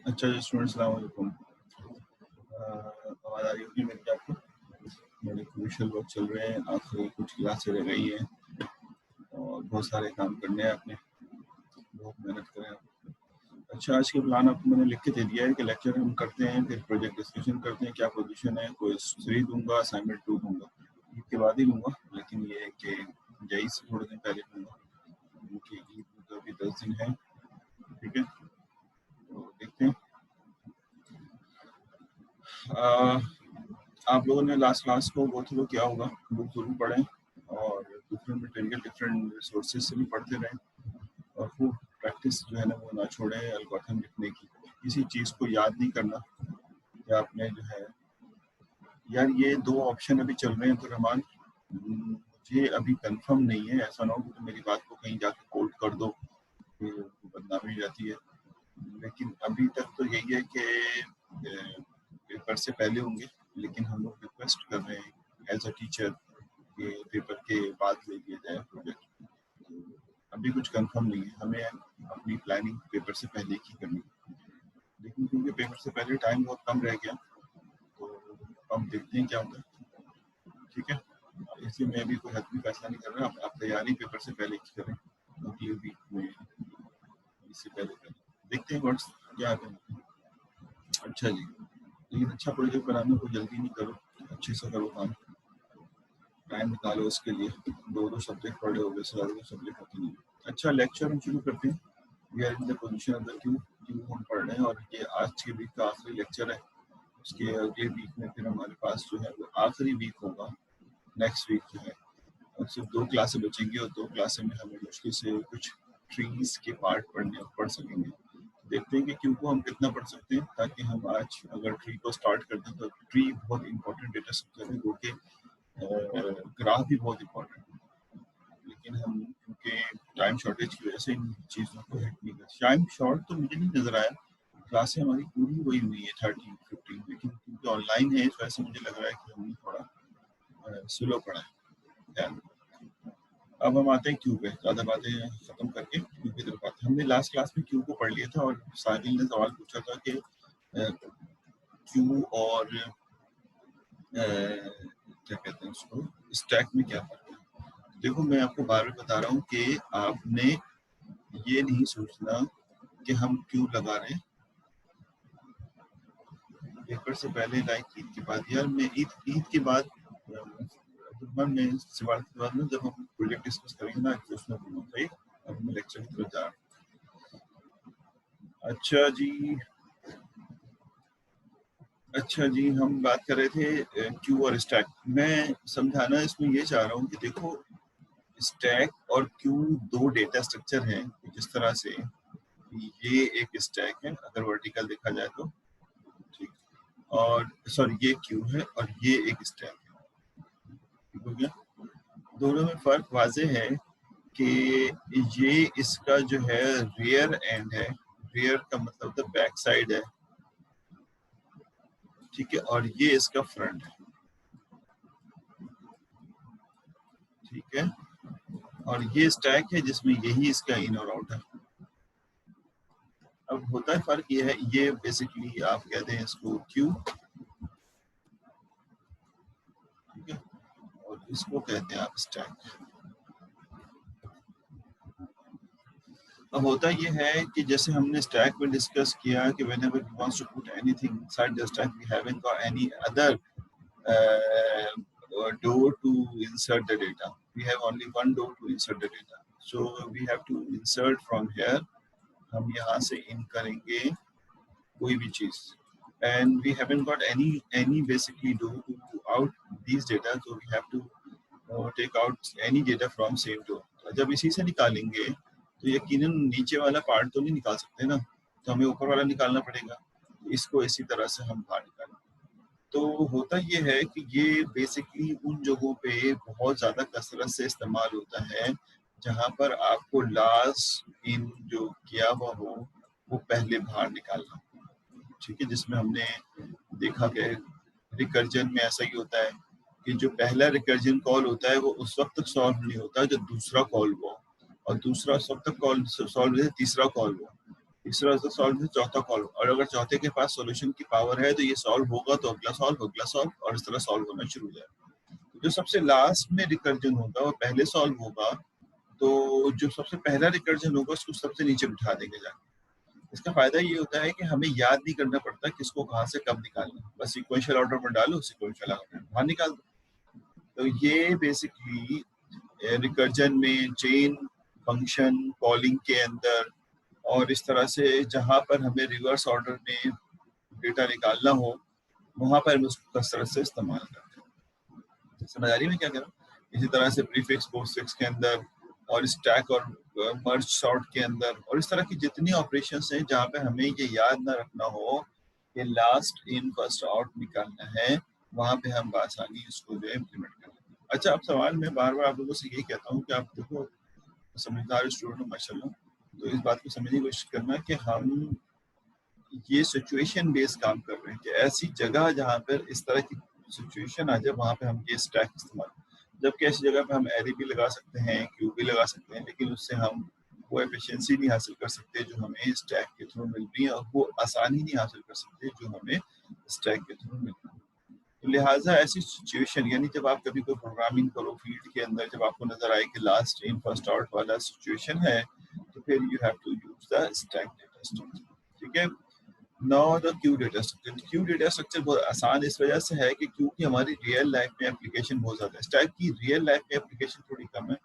अच्छा जी स्टूडेंट्स, अस्सलाम वालेकुम। आवाज़ आ रही होगी मेरी आपको? बड़े क्रूशियल वर्क चल रहे हैं, आखिरी कुछ क्लासें रह गई हैं और बहुत सारे काम करने हैं आपने, बहुत मेहनत करें आप। अच्छा, आज के प्लान आपको मैंने लिख के दे दिया है कि लेक्चर हम करते हैं, फिर प्रोजेक्ट डिस्कशन करते हैं, क्या पोजीशन है, कोई 3 दूंगा, असाइनमेंट 2 दूंगा, ईद के बाद ही दूंगा, लेकिन ये है कि जई से थोड़े दिन पहले दूंगा क्योंकि ईद तो अभी 10 दिन है। ठीक है, तो देखते हैं। आप लोगों ने लास्ट क्लास को गो थ्रू किया होगा, बुक जरूर पढ़ें और डिफरेंट मटेरियल डिफरेंट रिसोर्सेज से भी पढ़ते रहें और खूब प्रैक्टिस जो है ना वो ना छोड़ें एल्गोरिथम लिखने की। किसी चीज़ को याद नहीं करना कि आपने जो है, यार ये 2 ऑप्शन अभी चल रहे हैं तो रहमान मुझे अभी कंफर्म नहीं है, ऐसा ना हो कि मेरी बात को कहीं जाके कोट कर दो, फिर बदनामी हो जाती है। लेकिन अभी तक तो यही है कि पेपर से पहले होंगे, लेकिन हम लोग रिक्वेस्ट कर रहे हैं एज अ टीचर कि पेपर के बाद ले लिया जाए प्रोजेक्ट। तो अभी कुछ कंफर्म नहीं है, हमें अपनी प्लानिंग पेपर से पहले की करनी है, लेकिन क्योंकि पेपर से पहले टाइम बहुत कम रह गया तो हम देखते हैं क्या होता है। ठीक है, इसलिए मैं भी कोई हतमी फैसला नहीं कर रहा। आप तैयारी पेपर से पहले की करें, अगले वीक में इससे पहले करें, देखते हैं वर्ड्स क्या आते हैं। अच्छा जी, लेकिन अच्छा प्रोजेक्ट बनाने को जल्दी नहीं करो, अच्छे से करो काम, टाइम निकालो उसके लिए। 2 सब्जेक्ट पढ़े हो गए, ज़्यादा सब्जेक्ट होते नहीं। अच्छा, लेक्चर हम शुरू करते हैं। We are in the position of the queue हम पढ़ रहे हैं और ये आज के वीक का आखिरी लेक्चर है। उसके अगले वीक में फिर हमारे पास जो है वो आखिरी वीक होगा, नेक्स्ट वीक जो है, और सिर्फ 2 क्लासें बचेंगी और 2 क्लासें में हमें मुश्किल से कुछ ट्रीज के पार्ट पढ़ सकेंगे। देखते हैं कि क्यू को हम कितना पढ़ सकते हैं, ताकि हम आज अगर ट्री को स्टार्ट कर दें तो ट्री बहुत इंपॉर्टेंट डेटा स्ट्रक्चर है, जो कि ग्राफ भी बहुत इंपॉर्टेंट है, लेकिन हम क्योंकि टाइम शॉर्टेज की वजह से इन चीज़ों को हिट नहीं कर। टाइम शॉर्ट तो मुझे नहीं नज़र आया, क्लासें हमारी पूरी वही हुई है 13-15, लेकिन क्योंकि ऑनलाइन है इस वजह से मुझे लग रहा है कि हमने थोड़ा स्लो पढ़ा है। अब हम आते हैं क्यू पे, ज़्यादा बातें ख़त्म करके क्यू की तरफ आते हैं। हमने लास्ट क्लास में क्यू को पढ़ लिया था और साहिल ने सवाल पूछा था कि क्यू और क्या कहते हैं उसको, स्टैक में क्या फर्क है। देखो, मैं आपको बार बार बता रहा हूँ कि आपने ये नहीं सोचना कि हम क्यू लगा रहे हैं पेपर से पहले, लाइक ईद के बाद। यार मैं ईद के बाद में सवाल के बाद में जब हम प्रोजेक्ट डिस्कस करेंगे ना तो उसमें बोलूँगा। अब मैं लेक्चर की तरफ जा रहा हूँ। अच्छा जी, हम बात कर रहे थे क्यू और स्टैक। मैं समझाना इसमें ये चाह रहा हूँ कि देखो, स्टैक और क्यू 2 डेटा स्ट्रक्चर हैं। जिस तरह से ये एक स्टैक है अगर वर्टिकल देखा जाए तो, ठीक, और सॉरी ये क्यू है और ये एक स्टैक है, ठीक हो गया। दोनों में फर्क वाजे है कि ये इसका जो है रियर एंड है, रियर का मतलब द बैक साइड है, ठीक है, और ये इसका फ्रंट है, ठीक है, और ये स्टैक है जिसमें यही इसका इन और आउट है। अब होता है फर्क ये है, ये बेसिकली आप कहते हैं इसको क्यू, ठीक है, और इसको कहते हैं आप स्टैक। अब होता ये है कि जैसे हमने स्टैक में डिस्कस किया कि whenever we want to put anything inside the stack, we haven't got any other door to insert the data. We have only one door to insert the data. So we have to insert from here. हम यहाँ से इन करेंगे कोई भी चीज़, and we haven't got any basically door to out these data, so we have to take out any data from same door. जब इसी से निकालेंगे तो यकीनन नीचे वाला पार्ट तो नहीं निकाल सकते ना, तो हमें ऊपर वाला निकालना पड़ेगा। इसको इसी तरह से हम बाहर निकालें। तो होता ये है कि ये बेसिकली उन जगहों पे बहुत ज़्यादा कसरत से इस्तेमाल होता है जहाँ पर आपको लास्ट इन जो किया हुआ हो वो पहले बाहर निकालना, ठीक है, जिसमें हमने देखा कि रिकर्जन में ऐसा ही होता है कि जो पहला रिकर्जन कॉल होता है वो उस वक्त तक सॉल्व नहीं होता जब दूसरा कॉल हुआ, और दूसरा उस वक्त तक कॉल सॉल्व है तीसरा कॉल हुआ। तीसरा सॉल्व, चौथा कॉल्व, और अगर चौथे के पास सॉल्यूशन की पावर है तो ये सॉल्व होगा तो अगला सॉल्व और इस तरह सॉल्व होना शुरू हो जाएगा। तो जो सबसे लास्ट में रिकर्जन होगा वो पहले सॉल्व होगा, तो जो सबसे पहला रिकर्जन होगा उसको सबसे नीचे बिठा देंगे जाके। इसका फायदा ये होता है कि हमें याद नहीं करना पड़ता किसको कहाँ से कब निकालना, बस सिक्वेंशियल ऑर्डर में डालो, सिक्वेंशियल ऑर्डर में बाहर निकाल दो। तो ये बेसिकली रिकर्जन में चेन फंक्शन कॉलिंग के अंदर और इस तरह से जहाँ पर हमें रिवर्स ऑर्डर में डेटा निकालना हो वहां पर हम उसको कसरत से इस्तेमाल करते हैं। समझ आ रही है मैं क्या कह रहा हूँ? इसी तरह से प्रीफिक्स पोस्टफिक्स के अंदर और स्टैक और मर्ज सॉर्ट के अंदर और इस तरह की जितनी ऑपरेशंस हैं जहाँ पे हमें ये याद ना रखना हो कि लास्ट इन फर्स्ट आउट निकालना है, वहां पे हम आसानी इसको जो है इम्प्लीमेंट कर लेते हैं। अच्छा, अब सवाल मैं बार बार आप लोगों से यही कहता हूँ कि आप देखो समझदार स्टूडेंट हो माशाल्लाह, तो इस बात को समझने की कोशिश करना कि हम ये सिचुएशन बेस्ड काम कर रहे हैं कि ऐसी जगह जहाँ पर इस तरह की सिचुएशन आ जाए वहाँ पे हम ये स्टैक इस्तेमाल, जबकि ऐसी जगह पे हम एरे भी लगा सकते हैं, क्यूब भी लगा सकते हैं, लेकिन उससे हम वो एफिशिएंसी नहीं हासिल कर सकते जो हमें स्टैक के थ्रू मिल रही है, और वो आसानी नहीं हासिल कर सकते जो हमें स्टैक के थ्रू मिल रही है। तो लिहाजा ऐसी सिचुएशन, यानी जब आप कभी कोई प्रोग्रामिंग करो फील्ड के अंदर, जब आपको नजर आए कि लास्ट इन फर्स्ट आउट वाला सिचुएशन है, तो फिर you have to use the stack data structure. ठीक है, now the queue data structure. Queue data structure बहुत आसान इस वजह से है कि क्योंकि हमारी रियल लाइफ में एप्लीकेशन बहुत ज्यादा है, स्टैक की रियल लाइफ में एप्लीकेशन थोड़ी कम है।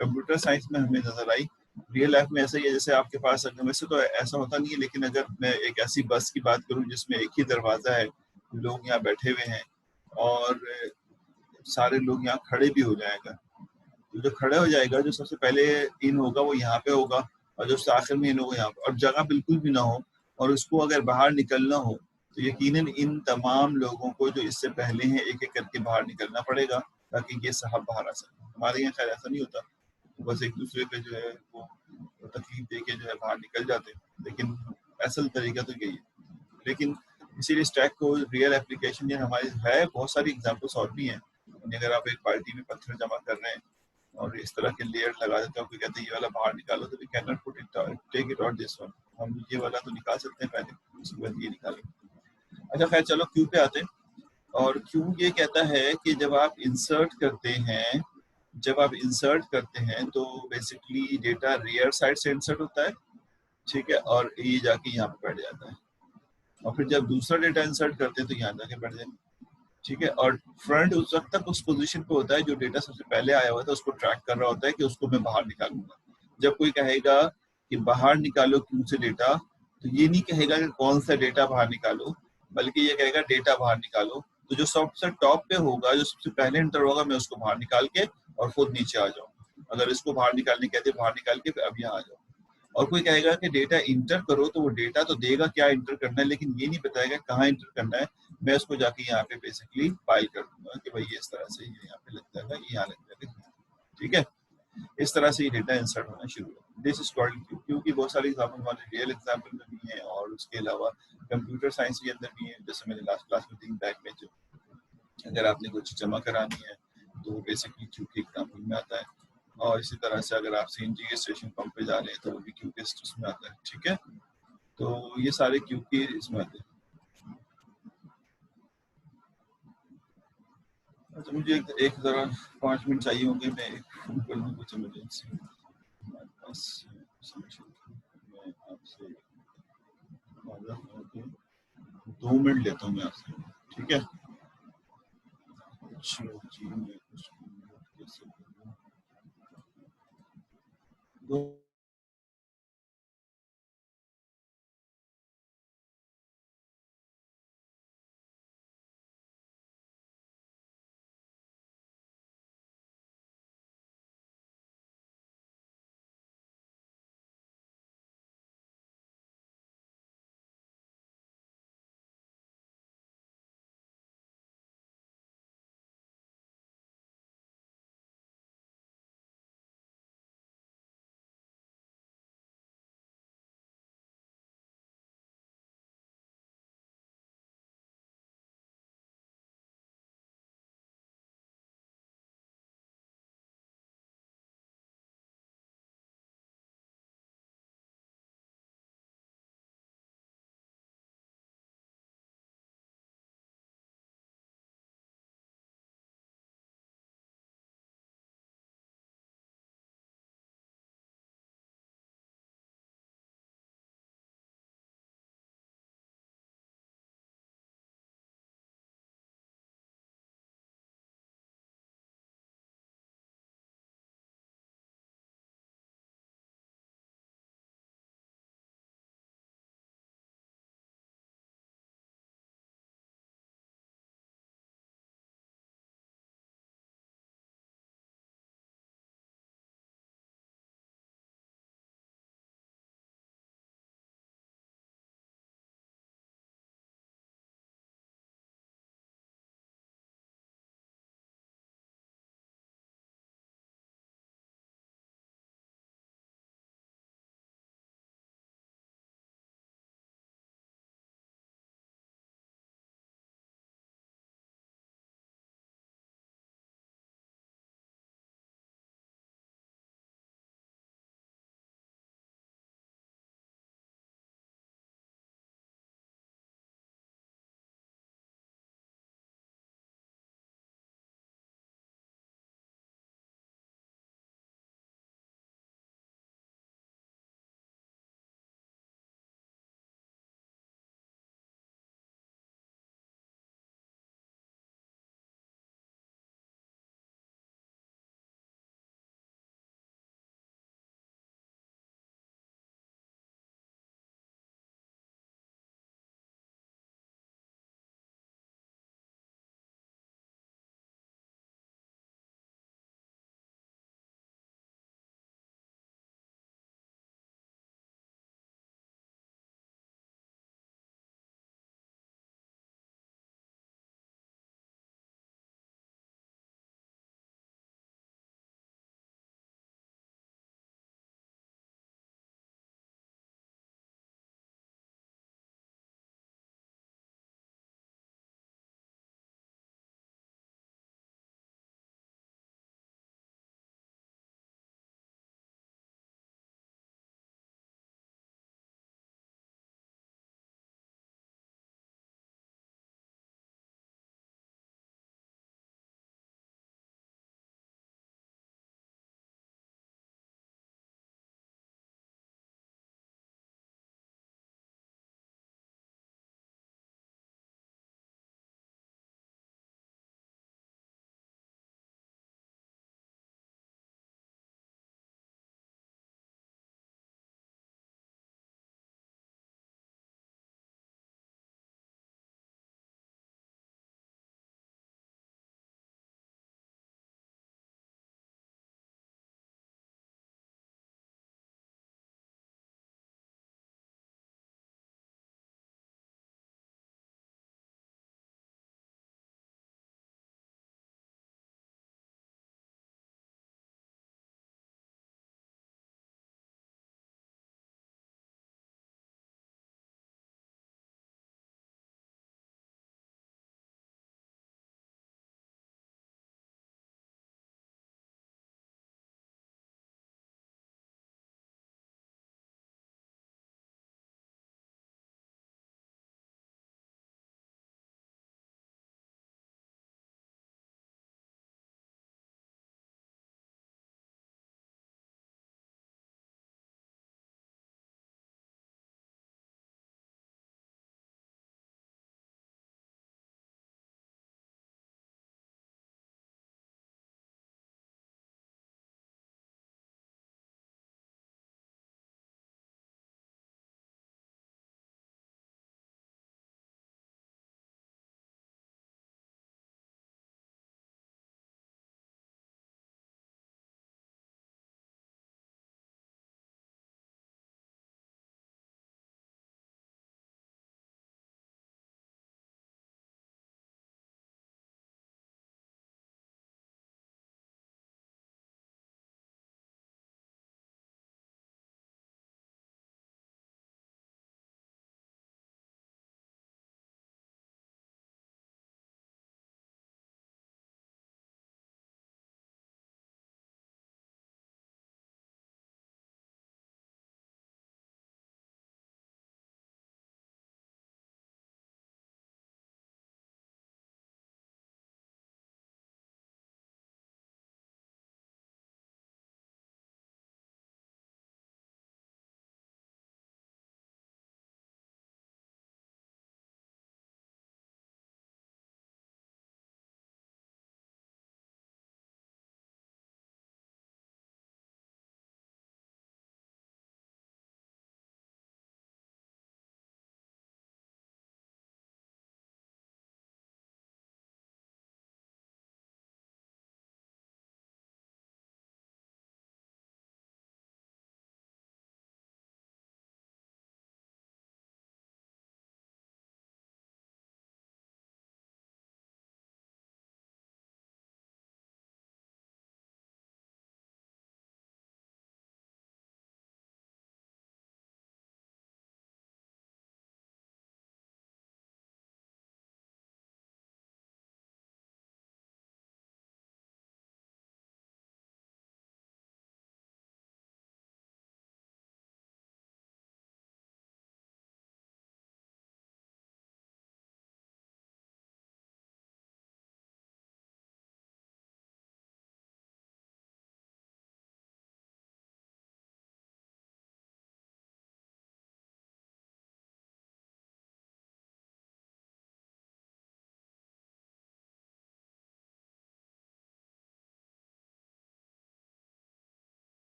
कंप्यूटर साइंस में हमें नजर आई, रियल लाइफ में ऐसा ही है जैसे आपके पास, अगर वैसे तो ऐसा होता नहीं है, लेकिन अगर मैं एक ऐसी बस की बात करूं जिसमें एक ही दरवाजा है, लोग यहाँ बैठे हुए हैं और सारे लोग यहाँ खड़े भी हो जाएगा, तो जो खड़े हो जाएगा, जो सबसे पहले इन होगा वो यहाँ पे होगा, और जो आखिर में इन होगा यहाँ पे, और जगह बिल्कुल भी ना हो और उसको अगर बाहर निकलना हो तो यकीनन इन तमाम लोगों को जो इससे पहले हैं एक एक करके बाहर निकलना पड़ेगा ताकि ये साहब बाहर आ सके। हमारे यहाँ खैर ऐसा नहीं होता, बस एक दूसरे पे जो है वो तकलीफ दे के जो है बाहर निकल जाते हैं, लेकिन असल तरीका तो यही है। लेकिन इसीलिए स्टैक को रियल एप्लीकेशन या हमारी है, बहुत सारी एग्जांपल्स और भी हैं। अगर आप एक पार्टी में पत्थर जमा कर रहे हैं और इस तरह के लेयर लगा देते हो, कोई कहते हैं ये वाला बाहर निकालो, तो we can not put it take it out this one, हम ये वाला तो निकाल सकते हैं पहले, उसके बाद ये निकालेंगे। अच्छा खैर चलो क्यू पे आते हैं। और क्यू ये कहता है कि जब आप इंसर्ट करते हैं तो बेसिकली डेटा रियर साइड से इंसर्ट होता है, ठीक है, और ये जाके यहाँ पे बैठ जाता है, और फिर जब दूसरा डेटा इंसर्ट करते हैं तो यहाँ जाके बैठ जाएगा, ठीक है। और फ्रंट उस वक्त तक उस पोजीशन पे होता है जो डेटा सबसे पहले आया हुआ था, उसको ट्रैक कर रहा होता है कि उसको मैं बाहर निकालूंगा। जब कोई कहेगा कि बाहर निकालो क्यू से डेटा, तो ये नहीं कहेगा कि कौन सा डेटा बाहर निकालो, बल्कि ये कहेगा डेटा बाहर निकालो। तो जो सबसे टॉप पे होगा, जो सबसे पहले एंटर होगा, मैं उसको बाहर निकाल के और खुद नीचे आ जाऊँ। अगर इसको बाहर निकालने कहते बाहर निकाल के अब यहाँ आ जाओ। और कोई कहेगा कि डेटा इंटर करो, तो वो डेटा तो देगा क्या इंटर करना है, लेकिन ये नहीं बताएगा कहाँ इंटर करना है। मैं उसको जाके यहाँ पे बेसिकली फाइल कर दूंगा कि भाई ये इस तरह से ये यहाँ पे लग जाएगा, ये यहाँ लग जाएगा, ठीक है। इस तरह से ये डेटा इंसर्ट होना शुरू हो। This is called Q. Q की बहुत सारी एग्जाम्पल हमारे रियल एग्जाम्पल में भी हैं और उसके अलावा कंप्यूटर साइंस के अंदर भी है। जैसे मैंने लास्ट क्लास में थिंक बैक में जो, अगर आपने कुछ जमा करानी है तो वो बेसिकली क्यू के एग्जाम्पल में आता है। और इसी तरह से अगर आप सीएनजी के स्टेशन पंप पे जा रहे हैं तो वो भी क्यू के इसमें आता है, ठीक है। तो ये सारे क्यू के इसमें आते हैं। अच्छा मुझे एक जरा 5 मिनट चाहिए होंगे, मैं एक फोन कर लूँ, कुछ इमरजेंसी हमारे पास मैं आपसे 2 मिनट लेता हूँ मैं आपसे, ठीक है। चलो जी, मैं कुछ कैसे करूँ?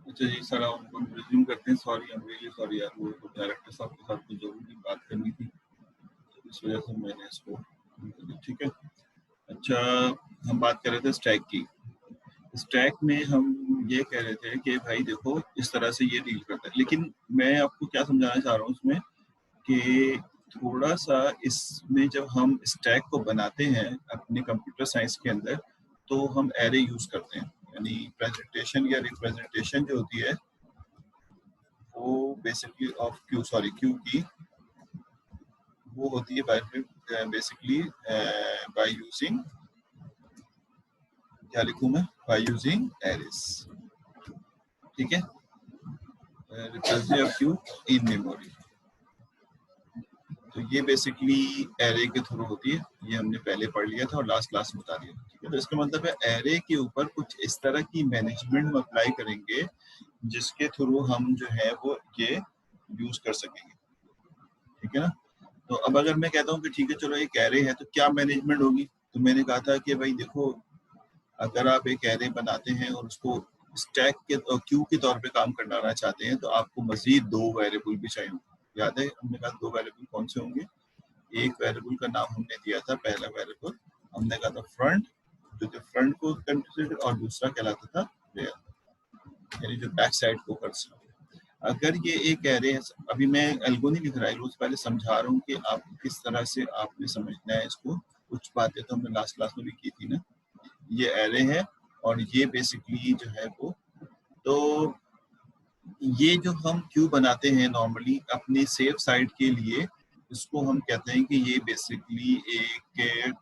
अच्छा जी सर, हम रिज्यूम करते हैं। Sorry, I am really sorry यार, वो डायरेक्टर साहब के साथ कुछ जरूरी बात करनी थी, तो इस वजह से मैंने इसको, ठीक है। अच्छा, हम बात कर रहे थे स्टैक की। स्टैक में हम ये कह रहे थे कि भाई देखो इस तरह से ये डील करता है, लेकिन मैं आपको क्या समझाना चाह रहा हूँ उसमें कि थोड़ा सा इसमें जब हम स्टैक को बनाते हैं अपने कंप्यूटर साइंस के अंदर, तो हम एरे यूज करते हैं। यानी प्रेजेंटेशन या रिप्रेजेंटेशन जो होती है वो basically of Q, sorry Q की, वो होती है बेसिकली बाय यूजिंग, क्या लिखूं मैं, बाय यूजिंग एरेस, ठीक है। रिकर्सिव क्यू इन मेमोरी, तो ये बेसिकली एरे के थ्रू होती है। ये हमने पहले पढ़ लिया था और लास्ट क्लास में बता दिया, ठीक है। तो इसका मतलब है एरे के ऊपर कुछ इस तरह की मैनेजमेंट हम अप्लाई करेंगे जिसके थ्रू हम जो है वो ये यूज कर सकेंगे, ठीक है ना। तो अब अगर मैं कहता हूँ कि ठीक है चलो एक एरे है, तो क्या मैनेजमेंट होगी, तो मैंने कहा था कि भाई देखो, अगर आप एक एरे बनाते हैं और उसको स्टैक के क्यू के तौर पे काम करना चाहते हैं, तो आपको मजीद दो वेरिएबल भी चाहिए होंगे। याद है हमने कहा दो वेरिएबल कौन से होंगे? एक वेरिएबल का नाम हमने दिया था, पहला वेरिएबल हमने कहा था फ्रंट, जो कि फ्रंट को कंसिडर, और दूसरा कहलाता था रेयर, यानी जो बैक साइड को कंसिडर। अगर ये एक एरे है, अभी मैं एल्गो नहीं लिख रहा है, रोज पहले समझा रहा हूँ कि आप किस तरह से आपने समझना है इसको। कुछ बातें तो हमने लास्ट क्लास में भी की थी ना। ये एरे है और ये बेसिकली जो है वो, तो ये जो हम क्यू बनाते हैं नॉर्मली अपने सेफ साइड के लिए, इसको हम कहते हैं कि ये बेसिकली एक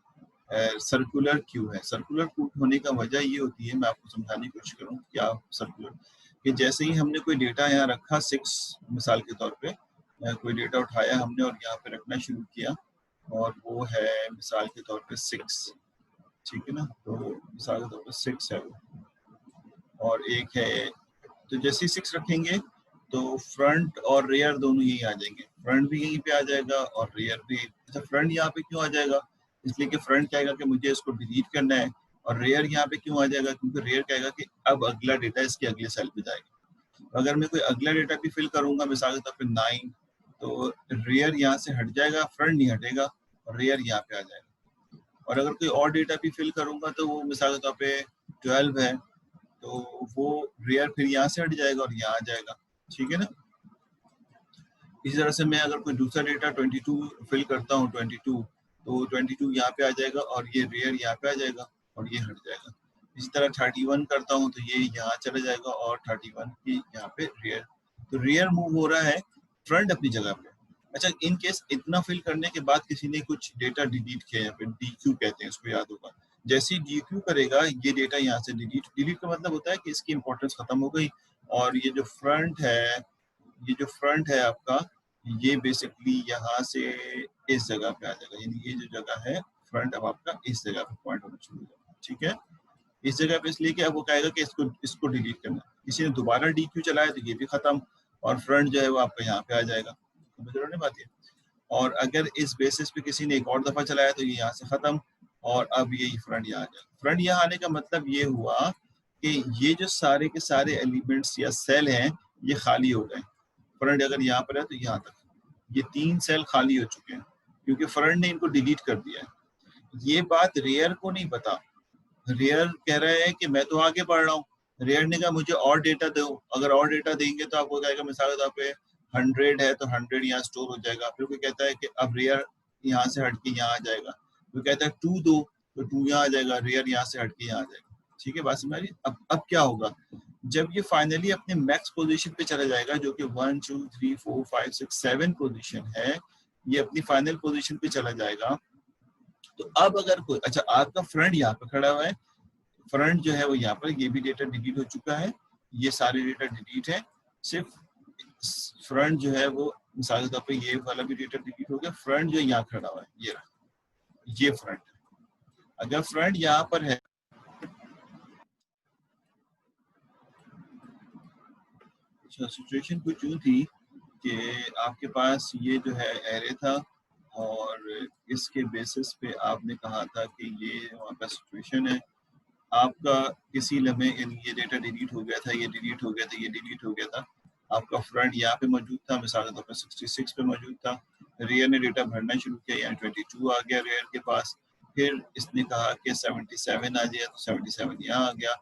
सर्कुलर क्यू है। सर्कुलर क्यू होने का वजह ये होती है, मैं आपको समझाने की कोशिश करूँ क्या सर्कुलर, कि जैसे ही हमने कोई डेटा यहाँ रखा 6 मिसाल के तौर पे, कोई डेटा उठाया हमने और यहाँ पे रखना शुरू किया, और वो है मिसाल के तौर पे 6, ठीक है ना। तो मिसाल के तौर पे 6 है वो, और एक है, तो जैसे 6 रखेंगे तो फ्रंट और रेयर दोनों यही आ जाएंगे। फ्रंट भी यहीं पे आ जाएगा और रेयर भी। अच्छा, फ्रंट यहाँ पे क्यों आ जाएगा? इसलिए कि फ्रंट कहेगा कि मुझे इसको डिलीट करना है, और रेयर यहाँ पे क्यों आ जाएगा? क्योंकि रेयर कहेगा कि अब अगला डेटा इसके अगले सेल पे जाएगा। अगर मैं कोई अगला डेटा भी फिल करूंगा मिसाल के तौर पर 9, तो रेयर यहाँ से हट जाएगा, फ्रंट नहीं हटेगा, और रेयर यहाँ पे आ जाएगा। और अगर कोई और डेटा भी फिल करूंगा तो वो मिसाल के तौर पे 12 है, तो वो रेयर फिर यहाँ से हट जाएगा और यहाँ आ जाएगा, ठीक है ना। इसी तरह से मैं अगर कोई दूसरा डेटा 22 फिल करता हूँ, 22, तो 22 यहाँ पे आ जाएगा और ये रेयर यहाँ पे आ जाएगा और ये हट जाएगा। इसी तरह 31 करता हूँ तो ये यहाँ चला जाएगा और 31 की यहाँ पे रेयर, तो रेयर मूव हो रहा है, फ्रंट अपनी जगह पे। अच्छा, इन केस इतना फिल करने के बाद किसी ने कुछ डेटा डिलीट किया, यहाँ पे DQ कहते हैं इसको, याद होगा। जैसे ही DQ करेगा ये डेटा यहाँ से डिलीट का मतलब होता है कि इसकी इंपॉर्टेंस खत्म हो गई, और ये जो फ्रंट है, ये जो फ्रंट है आपका, ये बेसिकली यहाँ से इस जगह पे आ जाएगा, यानी ये जो जगह है फ्रंट अब आपका इस जगह पे पॉइंट होना शुरू हो जाएगा, ठीक है। इस जगह पे इसलिए कि अब वो कहेगा कि इसको डिलीट करना है। किसी ने दोबारा DQ चलाया तो ये भी खत्म, और फ्रंट जो है वो आपका यहाँ पे आ जाएगा, समझ रहे हो ना बात ये। और अगर इस बेसिस पे किसी ने एक और दफा चलाया तो ये यहाँ से खत्म, और अब ये फ्रंट यहाँ आ जाएगा। फ्रंट यहाँ आने का मतलब ये हुआ कि ये जो सारे के सारे एलिमेंट्स या सेल हैं ये खाली हो गए। फ्रंट अगर यहाँ पर है तो यहाँ तक ये 3 सेल खाली हो चुके हैं, क्योंकि फ्रंट ने इनको डिलीट कर दिया है। ये बात रेयर को नहीं पता। रेयर कह रहा है कि मैं तो आगे बढ़ रहा हूँ। रेयर ने कहा मुझे और डेटा दो, अगर और डेटा देंगे तो आपको कहेगा मिसाल के तौर पे 100 है तो 100 यहाँ स्टोर हो जाएगा। फिर कोई कहता है कि अब रेयर यहाँ से हट के यहाँ आ जाएगा, कोई कहता है 2 दो तो 2 यहाँ आ जाएगा, रेयर यहाँ से हट के यहाँ आ जाएगा, ठीक है बात समझ। अब क्या होगा, जब ये फाइनली अपने मैक्स पोजीशन पे चला जाएगा, जो कि 1 2 3 4 5 6 7 पोजीशन है, ये अपनी फाइनल पोजीशन पे चला जाएगा। तो अब अगर कोई, अच्छा आपका फ्रंट यहाँ पे खड़ा हुआ है, फ्रंट जो है वो यहाँ पर, ये भी डेटा डिलीट हो चुका है, ये सारे डेटा डिलीट है, सिर्फ फ्रंट जो है वो मिसाल के तौर पे ये वाला भी डेटा डिलीट हो गया। फ्रंट जो यहाँ खड़ा हुआ है ये रहा, ये फ्रंट है। अगर फ्रंट यहाँ पर है, अच्छा सिचुएशन कुछ यूँ थी कि आपके पास ये जो है एरे था, और इसके बेसिस पे आपने कहा था कि ये वहाँ का सिचुएशन है, आपका किसी लम्हे ये डेटा डिलीट हो गया था, ये डिलीट हो गया था, ये डिलीट हो गया था, आपका फ्रंट यहाँ पे मौजूद था, मिसाल के तौर पर 66 पे मौजूद था, रेयर ने डेटा भरना शुरू किया, यहाँ 22 आ गया रेयर के पास, फिर इसने कहा कि 77 आ जाए, तो 77 यहाँ आ गया,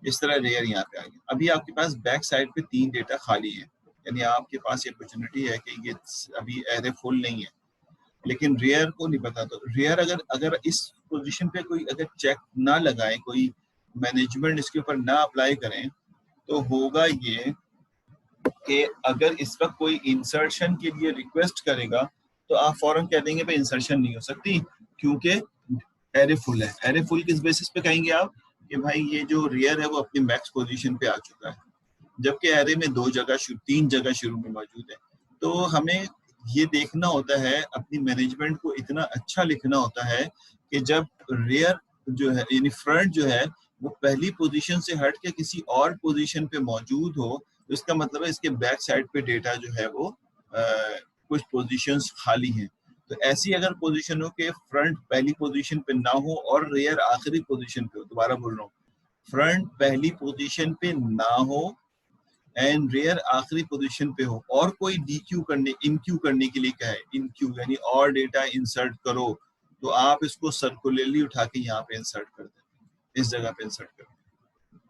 इस तरह रेयर यहाँ पे आ गया। अभी आपके पास बैक साइड पे 3 डेटा खाली है, यानी आपके पास ये अपॉर्चुनिटी है कि ये अभी एरे फुल नहीं है, लेकिन रेयर को नहीं पता। तो रेयर अगर अगर इस पोजीशन पे कोई अगर चेक ना लगाए, कोई मैनेजमेंट इसके ऊपर ना अप्लाई करें, तो होगा ये कि अगर इस वक्त कोई इंसर्शन के लिए रिक्वेस्ट करेगा तो आप फौरन कह देंगे भाई इंसर्शन नहीं हो सकती, क्योंकि एरे फुल है। एरे फुल किस बेसिस पे कहेंगे आप कि भाई ये जो रेयर है वो अपनी मैक्स पोजीशन पे आ चुका है, जबकि एरे में 3 जगह शुरू में मौजूद है। तो हमें ये देखना होता है, अपनी मैनेजमेंट को इतना अच्छा लिखना होता है कि जब रेयर जो है यानी फ्रंट जो है वो पहली पोजीशन से हट के किसी और पोजीशन पे मौजूद हो, तो इसका मतलब है इसके बैक साइड पे डेटा जो है वो कुछ पोजीशंस खाली हैं। तो ऐसी अगर पोजीशन हो कि फ्रंट पहली पोजीशन पे ना हो और रेयर आखिरी पोजीशन पे हो, दोबारा बोल रहा हूँ, फ्रंट पहली पोजीशन पे ना हो एंड रेयर आखिरी पोजीशन पे हो, और कोई डीक्यू करने इनक्यू करने के लिए कहे, इनक्यू यानी और डेटा इंसर्ट करो, तो आप इसको सर्कुलरली उठा के यहाँ पे इंसर्ट कर दें, इस जगह पे इंसर्ट कर दें,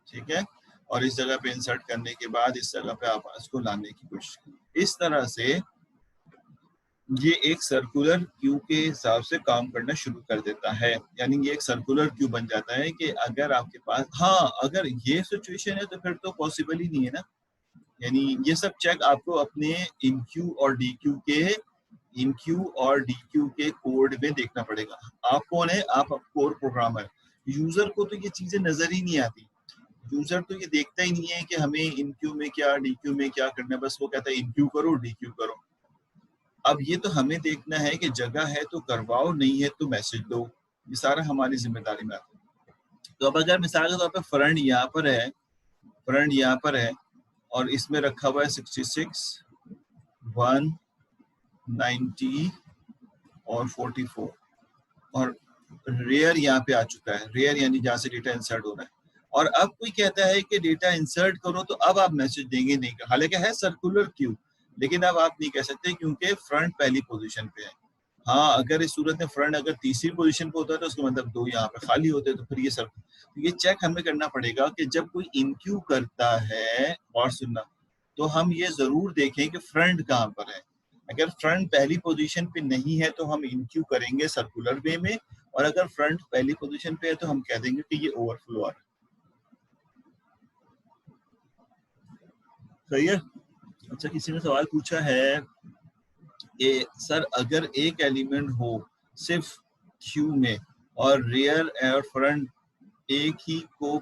ठीक है। और इस जगह पे इंसर्ट करने के बाद इस जगह पे आप इसको लाने की कोशिश करें। इस तरह से ये एक सर्कुलर क्यू के हिसाब से काम करना शुरू कर देता है, यानी ये एक सर्कुलर क्यू बन जाता है कि अगर आपके पास, हाँ अगर ये सिचुएशन है तो फिर तो पॉसिबल ही नहीं है ना, यानी ये सब चेक आपको अपने इनक्यू और डीक्यू के कोड में देखना पड़ेगा। आप कौन है? आप कोर प्रोग्रामर। यूजर को तो ये चीजें नजर ही नहीं आती, यूजर तो ये देखता ही नहीं है कि हमें इनक्यू में क्या डीक्यू में क्या करना है, बस वो कहता है इनक्यू करो डीक्यू करो। अब ये तो हमें देखना है कि जगह है तो करवाओ, नहीं है तो मैसेज दो, ये सारा हमारी जिम्मेदारी में आता है। तो अब अगर मिसाल के तौर पर फ्रंट यहाँ पर है और इसमें रखा हुआ है 66, 190 और 44, और रेयर यहाँ पे आ चुका है, रेयर यानी जहाँ से डेटा इंसर्ट हो रहा है, और अब कोई कहता है कि डेटा इंसर्ट करो, तो अब आप मैसेज देंगे नहीं, हालांकि है सर्कुलर क्यू, लेकिन अब आप नहीं कह सकते क्योंकि फ्रंट पहली पोजीशन पे है। हाँ अगर इस सूरत में फ्रंट अगर तीसरी पोजीशन पे होता है तो उसका मतलब 2 यहाँ पे खाली होते, तो फिर ये सब तो ये चेक हमें करना पड़ेगा कि जब कोई इनक्यू करता है, और सुनना, तो हम ये जरूर देखें कि फ्रंट कहाँ पर है। अगर फ्रंट पहली पोजीशन पे नहीं है तो हम इनक्यू करेंगे सर्कुलर वे में, और अगर फ्रंट पहली पोजीशन पे है तो हम कह देंगे कि ये ओवरफ्लो आ रहा है। सही है। अच्छा, किसी ने सवाल पूछा है कि सर अगर एक एलिमेंट हो सिर्फ क्यू में और रेयर और फ्रंट एक ही को